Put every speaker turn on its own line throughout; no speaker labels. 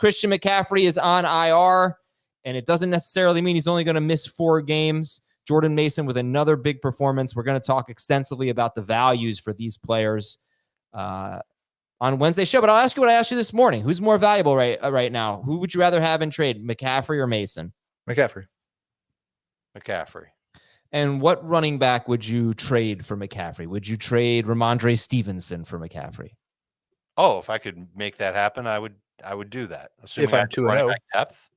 Christian McCaffrey is on IR, and it doesn't necessarily mean he's only going to miss 4 games. Jordan Mason with another big performance. We're going to talk extensively about the values for these players on Wednesday's show. But I'll ask you what I asked you this morning. Who's more valuable right now? Who would you rather have in trade, McCaffrey or Mason?
McCaffrey.
And what running back would you trade for McCaffrey? Would you trade Ramondre Stevenson for McCaffrey?
Oh, if I could make that happen, I would do that. Assuming
if I'm 2-0.
Depth.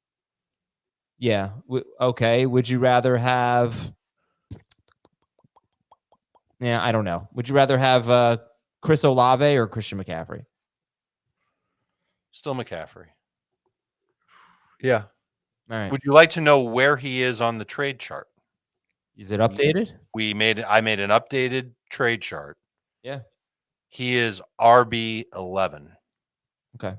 Yeah. Okay. Would you rather have? Yeah, I don't know. Would you rather have Chris Olave or Christian McCaffrey?
Still McCaffrey.
Yeah.
All right.
Would you like to know where he is on the trade chart?
Is it updated?
I made an updated trade chart.
Yeah.
He is RB 11.
Okay.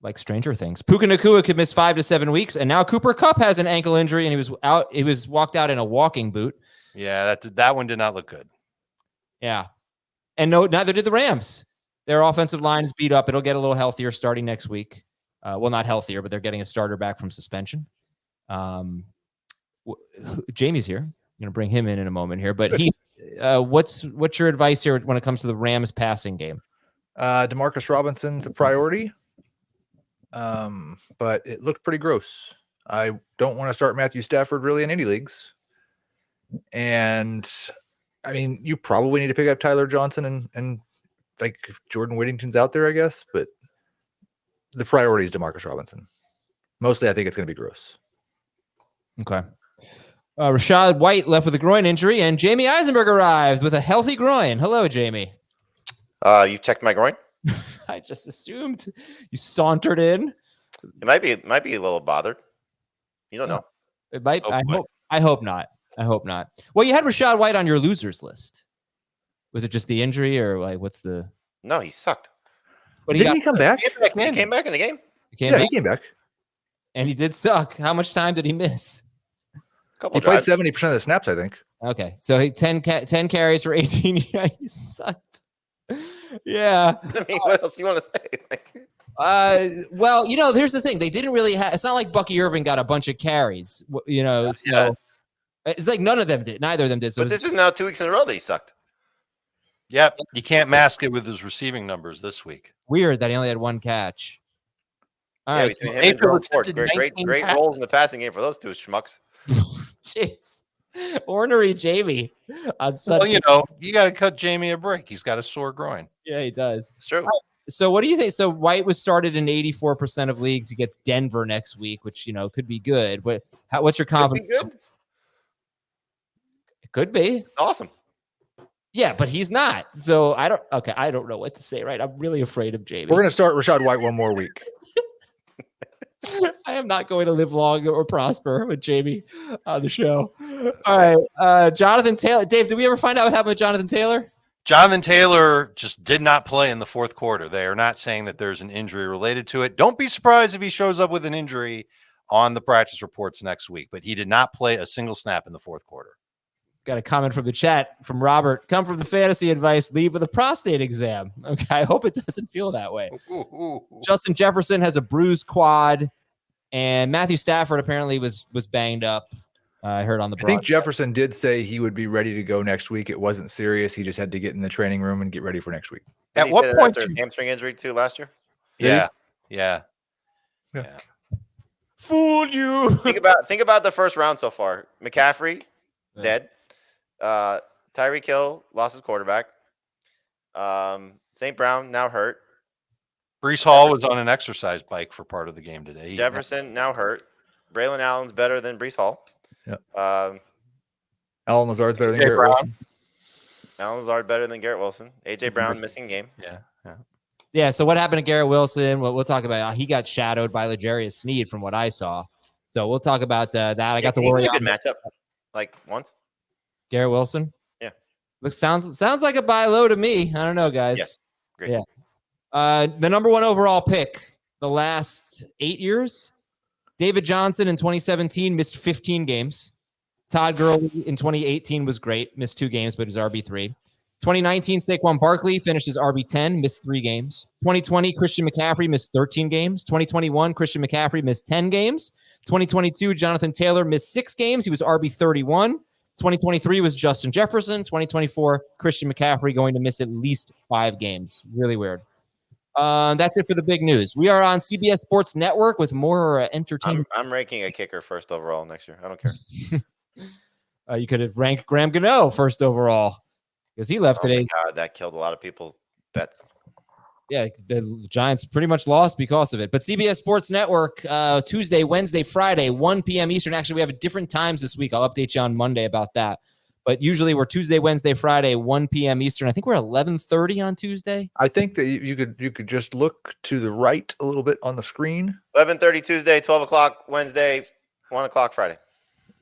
Like Stranger Things. Puka Nacua could miss 5 to 7 weeks, and now Cooper Kupp has an ankle injury, and he was out. He was walked out in a walking boot.
Yeah, that one did not look good.
Yeah, and neither did the Rams. Their offensive line is beat up. It'll get a little healthier starting next week. Well, not healthier, but they're getting a starter back from suspension. Jamie's here. I'm going to bring him in a moment here, but what's your advice here when it comes to the Rams passing game?
Demarcus Robinson's a priority. But it looked pretty gross. I don't want to start Matthew Stafford really in any leagues. And I mean, you probably need to pick up Tyler Johnson and like if Jordan Whittington's out there, I guess, but the priority is Demarcus Robinson. Mostly, I think it's going to be gross.
Okay. Rachaad White left with a groin injury, and Jamie Eisenberg arrives with a healthy groin. Hello, Jamie.
You checked my groin?
I just assumed you sauntered in.
It might be a little bothered. You don't know.
It might. I hope not. Well, you had Rachaad White on your losers list. Was it just the injury, or like what's the?
No, he sucked.
Didn't he come back?
He came back in the game.
He came back.
And he did suck. How much time did he miss?
He played 70% of the snaps, I think.
Okay, so he 10 carries for 18. Yeah, he sucked. Yeah.
I mean, what else do you want to say?
Well, here's the thing. They didn't really have. It's not like Bucky Irving got a bunch of carries. So it's like none of them did. Neither of them did. So
but this is now 2 weeks in a row that he sucked.
Yep, you can't mask it with his receiving numbers this week.
Weird that he only had 1 catch. All right,
so great roles in the passing game for those two schmucks.
Jeez, ornery Jamie on Sunday.
Well, you got to cut Jamie a break. He's got a sore groin.
Yeah, he does.
It's true.
So what do you think? So White was started in 84% of leagues. He gets Denver next week, which could be good. What's your confidence?
Could be good.
It could be
awesome.
Yeah, but he's not. So I don't know what to say. Right, I'm really afraid of Jamie.
We're gonna start Rachaad White one more week.
I am not going to live long or prosper with Jamie on the show. All right, Jonathan Taylor. Dave, did we ever find out what happened with Jonathan Taylor?
Jonathan Taylor just did not play in the fourth quarter. They are not saying that there's an injury related to it. Don't be surprised if he shows up with an injury on the practice reports next week, but he did not play a single snap in the fourth quarter.
Got a comment from the chat from Robert. Come from the fantasy advice, leave with a prostate exam. Okay, I hope it doesn't feel that way. Justin Jefferson has a bruised quad, and Matthew Stafford apparently was banged up. I heard on the broadcast.
I think Jefferson did say he would be ready to go next week. It wasn't serious. He just had to get in the training room and get ready for next week.
At what point? After a hamstring injury too last year?
Yeah.
Fooled you.
Think about the first round so far. McCaffrey, dead. Tyreek Hill lost his quarterback. St. Brown now hurt.
Breece Hall was on an exercise bike for part of the game today.
Jefferson now hurt. Braylon Allen's better than Breece Hall.
Yep. Alan Lazard's better than Garrett Wilson.
Alan Lazard better than Garrett Wilson. AJ Brown missing game.
Yeah. So what happened to Garrett Wilson? We'll talk about. He got shadowed by L'Jarius Sneed from what I saw. So we'll talk about that. I got the worry.
A good matchup, like once.
Garrett Wilson.
Yeah.
Sounds like a buy low to me. I don't know, guys.
Yes. Great.
Yeah. The number 1 overall pick the last 8 years. David Johnson in 2017 missed 15 games. Todd Gurley in 2018 was great. Missed 2 games, but he's RB3. 2019, Saquon Barkley finishes RB10, missed 3 games. 2020, Christian McCaffrey missed 13 games. 2021, Christian McCaffrey missed 10 games. 2022, Jonathan Taylor missed 6 games. He was RB31. 2023 was Justin Jefferson. 2024, Christian McCaffrey going to miss at least 5 games. Really weird. That's it for the big news. We are on CBS Sports Network with more entertainment.
I'm ranking a kicker first overall next year. I don't care.
You could have ranked Graham Gano first overall because he left today.
God, that killed a lot of people's bets.
Yeah, the Giants pretty much lost because of it. But CBS Sports Network, Tuesday, Wednesday, Friday, 1 p.m. Eastern. Actually, we have different times this week. I'll update you on Monday about that. But usually we're Tuesday, Wednesday, Friday, 1 p.m. Eastern. I think we're 11:30 on Tuesday.
I think that you could just look to the right a little bit on the screen.
11:30 Tuesday, 12 o'clock Wednesday, 1 o'clock Friday.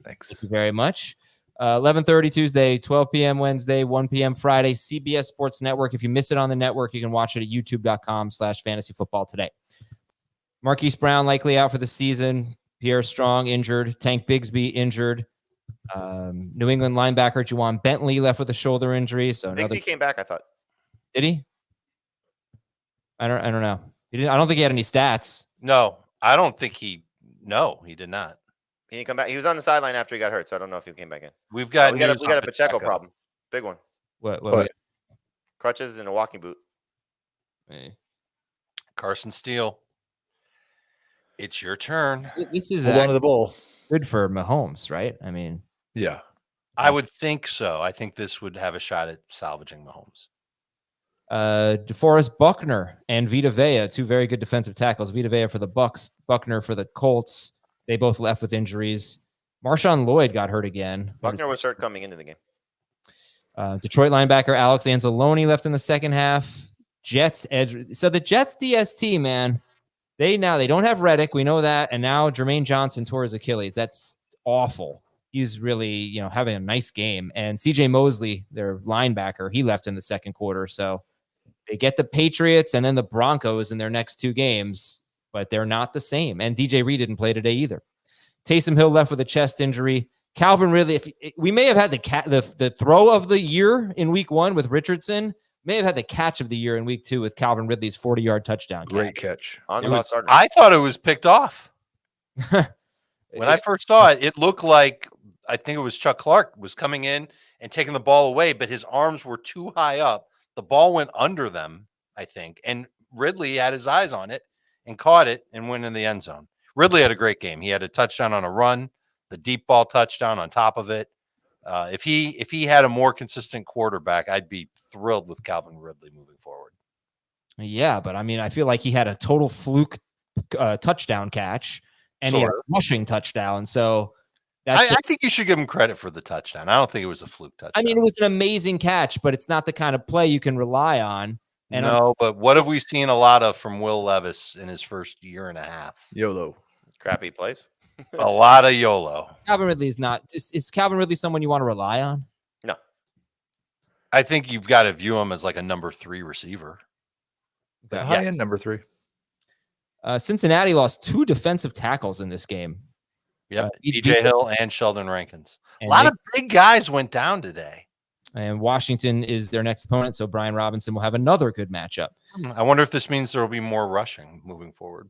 Thanks.
Thank you very much. 11:30 Tuesday, 12 p.m. Wednesday, 1 p.m. Friday, CBS Sports Network. If you miss it on the network, you can watch it at youtube.com/fantasyfootballtoday. Marquise Brown likely out for the season. Pierre Strong injured. Tank Bigsby injured. New England linebacker Juwan Bentley left with a shoulder injury. So
Bigsby came back, I thought.
Did he? I don't know. He didn't. I don't think he had any stats.
No, I don't think he. No, he did not.
He didn't come back. He was on the sideline after he got hurt, so I don't know if he came back in.
We got
a Pacheco problem. Big one.
What?
Crutches and a walking boot.
Hey.
Carson Steele. It's your turn.
This is
Hold on to the ball.
Good for Mahomes, right? I mean,
yeah,
I would think so. I think this would have a shot at salvaging Mahomes.
DeForest Buckner and Vita Vea, 2 very good defensive tackles. Vita Vea for the Bucs, Buckner for the Colts. They both left with injuries. Marshawn Lloyd got hurt again.
Buckner was hurt coming into the game.
Detroit linebacker Alex Anzalone left in the second half. Jets edge. So the Jets DST, man, they don't have Reddick. We know that. And now Jermaine Johnson tore his Achilles. That's awful. He's really, having a nice game. And CJ Mosley, their linebacker, he left in the second quarter. So they get the Patriots and then the Broncos in their next 2 games, but they're not the same. And DJ Reed didn't play today either. Taysom Hill left with a chest injury. Calvin Ridley, we may have had the throw of the year in week 1 with Richardson, may have had the catch of the year in week 2 with Calvin Ridley's 40-yard touchdown.
Great catch.
I thought it was picked off. When I first saw it, it looked like, I think it was Chuck Clark was coming in and taking the ball away, but his arms were too high up. The ball went under them, I think, and Ridley had his eyes on it and caught it and went in the end zone. Ridley had a great game. He had a touchdown on a run, the deep ball touchdown on top of it. If he had a more consistent quarterback, I'd be thrilled with Calvin Ridley moving forward.
Yeah, but I mean, I feel like he had a total fluke touchdown catch and he had a rushing touchdown. So
I think you should give him credit for the touchdown. I don't think it was a fluke touchdown.
I mean, it was an amazing catch, but it's not the kind of play you can rely on. And
but what have we seen a lot of from Will Levis in his first year and a half?
YOLO.
Crappy plays.
A lot of YOLO.
Calvin Ridley is Calvin Ridley someone you want to rely on?
No.
I think you've got to view him as like a number 3 receiver.
High end number 3.
Cincinnati lost 2 defensive tackles in this game.
Yep. DJ Hill and Sheldon Rankins. A lot of big guys went down today.
And Washington is their next opponent, so Brian Robinson will have another good matchup.
I wonder if this means there will be more rushing moving forward.